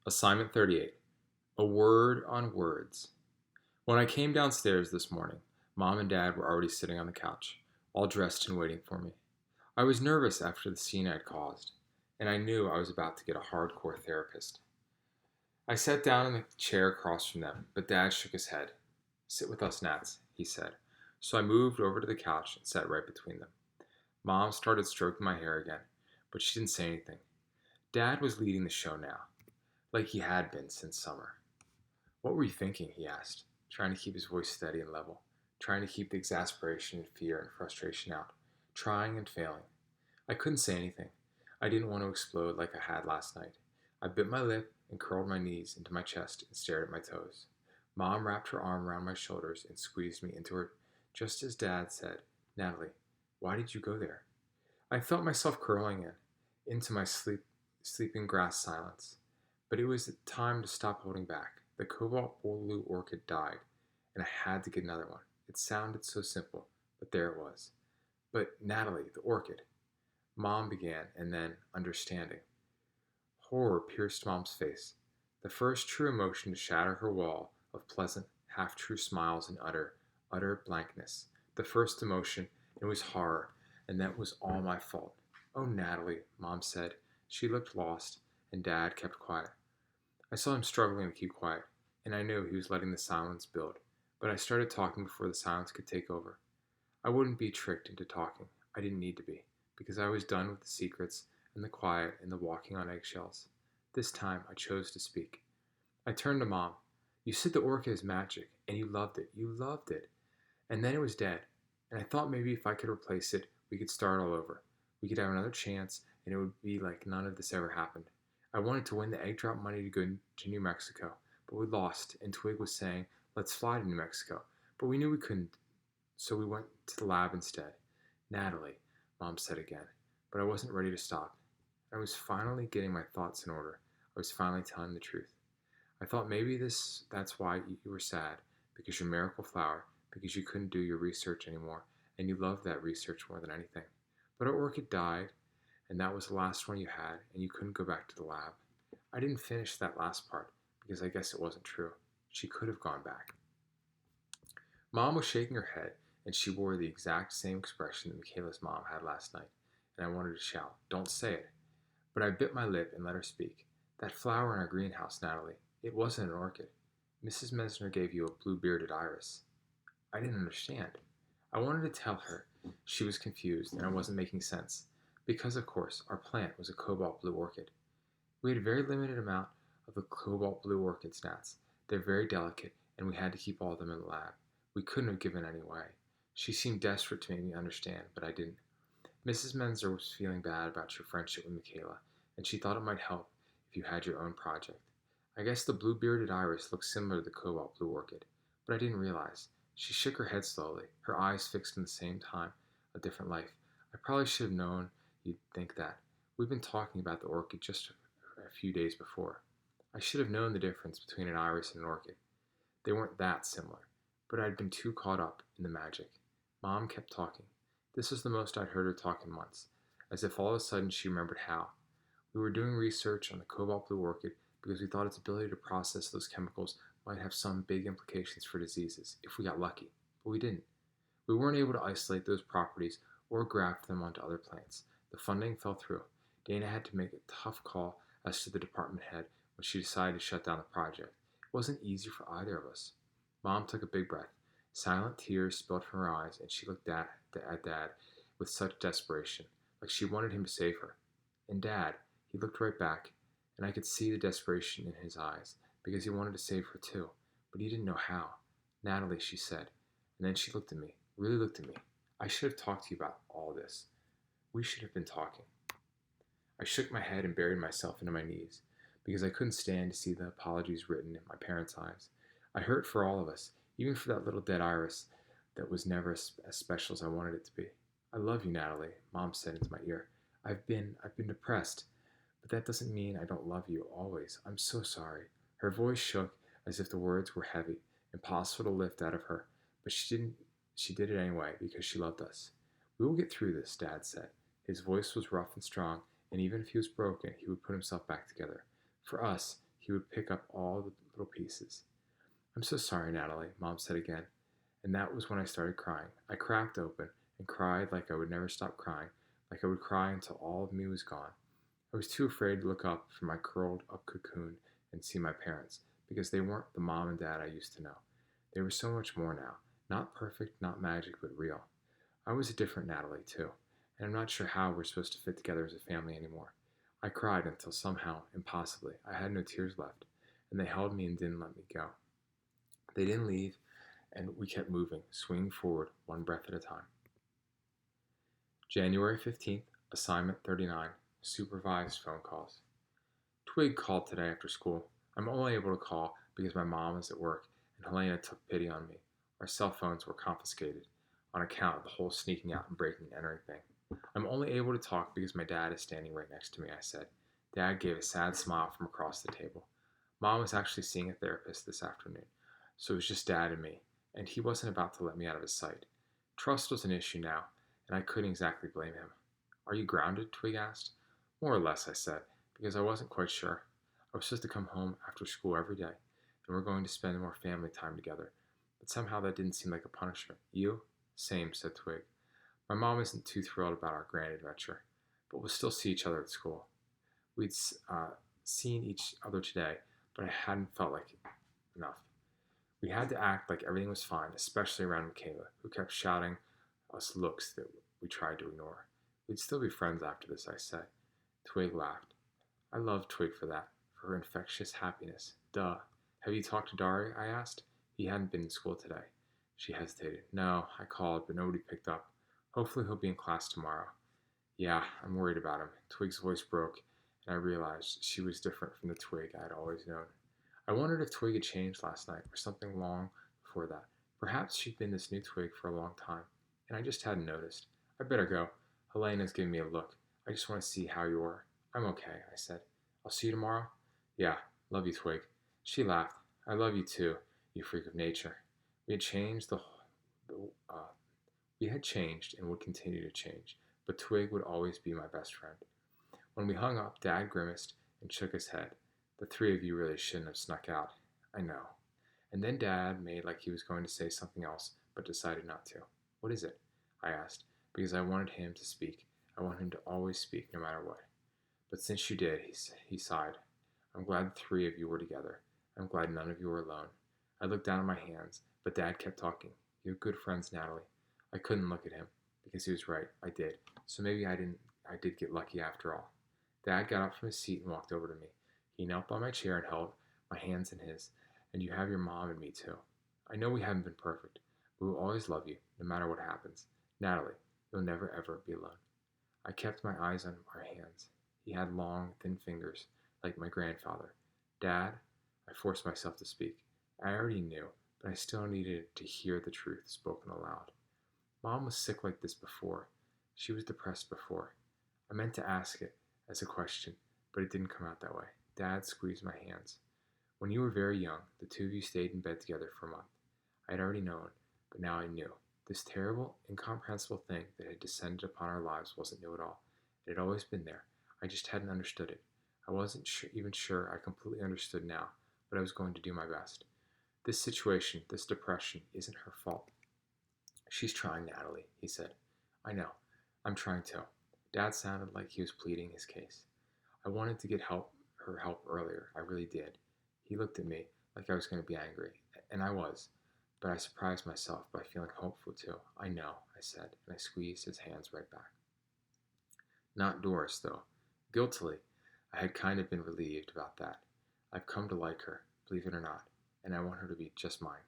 Assignment 38. A Word on Words. When I came downstairs this morning, Mom and Dad were already sitting on the couch, all dressed and waiting for me. I was nervous after the scene I'd caused, and I knew I was about to get a hardcore therapist. I sat down in the chair across from them, but Dad shook his head. "Sit with us, Nats," he said. So I moved over to the couch and sat right between them. Mom started stroking my hair again, but she didn't say anything. Dad was leading the show now, like he had been since summer. "What were you thinking?" he asked, trying to keep his voice steady and level, trying to keep the exasperation and fear and frustration out, trying and failing. I couldn't say anything. I didn't want to explode like I had last night. I bit my lip and curled my knees into my chest and stared at my toes. Mom wrapped her arm around my shoulders and squeezed me into her just as Dad said, "Natalie, why did you go there?" I felt myself curling into my sleeping grass silence. But it was time to stop holding back. The cobalt blue orchid died, and I had to get another one. It sounded so simple, but there it was. "But, Natalie, the orchid," Mom began, and then, understanding. Horror pierced Mom's face, the first true emotion to shatter her wall of pleasant, half-true smiles and utter blankness. The first emotion, it was horror, and that was all my fault. "Oh, Natalie," Mom said. She looked lost, and Dad kept quiet. I saw him struggling to keep quiet, and I knew he was letting the silence build, but I started talking before the silence could take over. I wouldn't be tricked into talking. I didn't need to be, because I was done with the secrets and the quiet and the walking on eggshells. This time I chose to speak. I turned to Mom. "You said the orchid is magic, and you loved it. You loved it. And then it was dead. And I thought maybe if I could replace it, we could start all over. We could have another chance, and it would be like none of this ever happened. I wanted to win the egg drop money to go to New Mexico, but we lost, and Twig was saying, 'Let's fly to New Mexico.' But we knew we couldn't, so we went to the lab instead." "Natalie," Mom said again, but I wasn't ready to stop. I was finally getting my thoughts in order. I was finally telling the truth. "I thought maybe that's why you were sad, because your miracle flower, because you couldn't do your research anymore, and you loved that research more than anything. But our orchid died, and that was the last one you had, and you couldn't go back to the lab." I didn't finish that last part, because I guess it wasn't true. She could have gone back. Mom was shaking her head, and she wore the exact same expression that Michaela's mom had last night, and I wanted to shout, "Don't say it." But I bit my lip and let her speak. "That flower in our greenhouse, Natalie, it wasn't an orchid. Mrs. Mesner gave you a blue-bearded iris." I didn't understand. I wanted to tell her she was confused and I wasn't making sense, because of course our plant was a cobalt blue orchid. We had a very limited amount of the cobalt blue orchid gnats. They're very delicate, and we had to keep all of them in the lab. We couldn't have given any away. She seemed desperate to make me understand, but I didn't. "Mrs. Menzer was feeling bad about your friendship with Michaela, and she thought it might help if you had your own project. I guess the blue-bearded iris looks similar to the cobalt blue orchid, but I didn't realize." She shook her head slowly, her eyes fixed in the same time, a different life. "I probably should have known you'd think that. We've been talking about the orchid just a few days before. I should have known the difference between an iris and an orchid. They weren't that similar, but I'd been too caught up in the magic." Mom kept talking. This was the most I'd heard her talk in months, as if all of a sudden she remembered how. "We were doing research on the cobalt blue orchid because we thought its ability to process those chemicals might have some big implications for diseases, if we got lucky, but we didn't. We weren't able to isolate those properties or graft them onto other plants. The funding fell through. Dana had to make a tough call as to the department head when she decided to shut down the project. It wasn't easy for either of us." Mom took a big breath. Silent tears spilled from her eyes, and she looked at Dad with such desperation, like she wanted him to save her. And Dad, he looked right back, and I could see the desperation in his eyes, because he wanted to save her too, but he didn't know how. "Natalie," she said, and then she looked at me, really looked at me. "I should have talked to you about all this. We should have been talking." I shook my head and buried myself into my knees, because I couldn't stand to see the apologies written in my parents' eyes. I hurt for all of us, even for that little dead iris that was never as special as I wanted it to be. "I love you, Natalie," Mom said into my ear. I've been depressed, but that doesn't mean I don't love you always. I'm so sorry." Her voice shook as if the words were heavy, impossible to lift out of her, but she didn't. She did it anyway because she loved us. "We will get through this," Dad said. His voice was rough and strong, and even if he was broken, he would put himself back together. "For us," he would pick up all the little pieces. "I'm so sorry, Natalie," Mom said again. And that was when I started crying. I cracked open and cried like I would never stop crying, like I would cry until all of me was gone. I was too afraid to look up from my curled up cocoon and see my parents, because they weren't the mom and dad I used to know. They were so much more now. Not perfect, not magic, but real. I was a different Natalie, too, and I'm not sure how we're supposed to fit together as a family anymore. I cried until somehow, impossibly, I had no tears left, and they held me and didn't let me go. They didn't leave, and we kept moving, swinging forward, one breath at a time. January 15th, Assignment 39, Supervised phone calls. Twig called today after school. I'm only able to call because my mom is at work and Helena took pity on me. Our cell phones were confiscated on account of the whole sneaking out and breaking and entering thing. I'm only able to talk because my dad is standing right next to me, I said. Dad gave a sad smile from across the table. Mom was actually seeing a therapist this afternoon, so it was just Dad and me, and he wasn't about to let me out of his sight. Trust was an issue now, and I couldn't exactly blame him. "Are you grounded?" Twig asked. "More or less," I said, because I wasn't quite sure. I was supposed to come home after school every day, and we're going to spend more family time together, but somehow that didn't seem like a punishment. "You?" "Same," said Twig. My mom isn't too thrilled about our grand adventure, but we'll still see each other at school. We'd seen each other today, but I hadn't felt like enough. We had to act like everything was fine, especially around Michaela, who kept shouting us looks that we tried to ignore. "We'd still be friends after this," I said. Twig laughed. I loved Twig for that, for her infectious happiness. "Duh. Have you talked to Dari?" I asked. He hadn't been in school today. She hesitated. "No, I called, but nobody picked up. Hopefully he'll be in class tomorrow." "Yeah, I'm worried about him." Twig's voice broke, and I realized she was different from the Twig I had always known. I wondered if Twig had changed last night, or something long before that. Perhaps she'd been this new Twig for a long time, and I just hadn't noticed. "I better go. Helena's giving me a look. I just want to see how you are." "I'm okay," I said. "I'll see you tomorrow?" "Yeah, love you, Twig." She laughed. "I love you too, you freak of nature." We had changed the we had changed and would continue to change, but Twig would always be my best friend. When we hung up, Dad grimaced and shook his head. "The three of you really shouldn't have snuck out." "I know." And then Dad made like he was going to say something else, but decided not to. "What is it?" I asked, because I wanted him to speak. I wanted him to always speak, no matter what. "But since you did," he sighed, "I'm glad the three of you were together. I'm glad none of you were alone." I looked down at my hands, but Dad kept talking. "You have good friends, Natalie." I couldn't look at him, because he was right. I did. So maybe I did get lucky after all. Dad got up from his seat and walked over to me. He knelt by my chair and held my hands in his. "And you have your mom and me too. I know we haven't been perfect, but we'll always love you, no matter what happens. Natalie, you'll never ever be alone." I kept my eyes on our hands. He had long, thin fingers, like my grandfather. "Dad," I forced myself to speak. I already knew, but I still needed to hear the truth spoken aloud. "Mom was sick like this before. She was depressed before." I meant to ask it as a question, but it didn't come out that way. Dad squeezed my hands. "When you were very young, the two of you stayed in bed together for a month. I had already known, but now I knew. This terrible, incomprehensible thing that had descended upon our lives wasn't new at all. It had always been there. I just hadn't understood it. I wasn't even sure I completely understood now, but I was going to do my best. This situation, this depression, isn't her fault." "She's trying, Natalie," he said. "I know. I'm trying too." Dad sounded like he was pleading his case. I wanted to get her help earlier. I really did. He looked at me like I was going to be angry, and I was, but I surprised myself by feeling hopeful too. "I know," I said, and I squeezed his hands right back. Not Doris, though. Guiltily, I had kind of been relieved about that. I've come to like her, believe it or not, and I want her to be just mine.